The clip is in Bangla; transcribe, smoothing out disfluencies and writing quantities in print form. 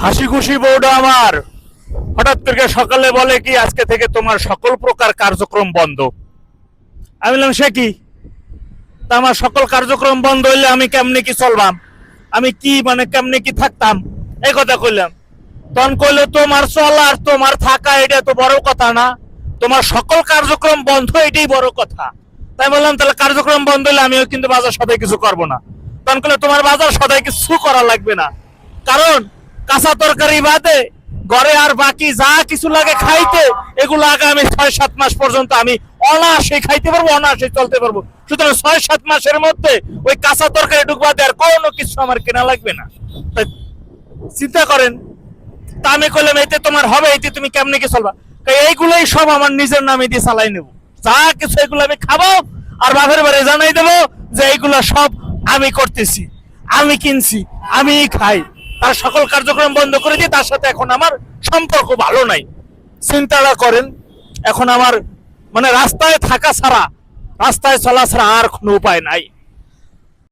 হাসি খুশি বউটা আমার হঠাৎ করে সকালে বলে কি আজকে থেকে তোমার সকল প্রকার কার্যক্রম বন্ধ। আমি বললাম সে কি? তা আমার সকল কার্যক্রম বন্ধ হইলে আমি কেমনে কি চলবাম, আমি কি মানে কেমনে কি থাকতাম, এই কথা কইলাম। তখন কইলো তোমার চলা আর তোমার থাকা এটা তো বড় কথা না, তোমার সকল কার্যক্রম বন্ধ এটাই বড় কথা। তাই বললাম তাহলে কার্যক্রম বন্ধ হলে আমিও কিন্তু বাজার সদাই কিছু করবো না। তখন কইলো তোমার বাজার সদাই কিছু করা লাগবে না, কারণ কাঁচা তরকারি বাদে ঘরে আর বাকি যা কিছু লাগে খাইতে এগুলো আগামী ৬-৭ মাস পর্যন্ত আমি অনায়াসে খাইতে পারবো, অনায়াসে চলতে পারবো। সুতরাং ৬-৭ মাসের মধ্যে ওই কাঁচা তরকারি ঢুকবা আর কোনো কিছু আমার কেনা লাগবে না। তাই চিন্তা করেন। তা আমি কইলাম এতে তোমার হবে, এতে তুমি কেমনে কি চলবা? এইগুলোই সব আমার নিজের নামে দিয়ে চালাই নেবো, যা কিছু এগুলো আমি খাবো আর বাপের বাড়ি জানাই দেবো যে এইগুলো সব আমি করতেছি, আমি কিনছি, আমি খাই। তার সকল কার্যক্রম বন্ধ করে দিয়ে তার সাথে এখন আমার সম্পর্ক ভালো নাই। চিন্তাটা করেন, এখন আমার মানে রাস্তায় থাকা ছাড়া, রাস্তায় চলা ছাড়া আর কোনো উপায় নাই।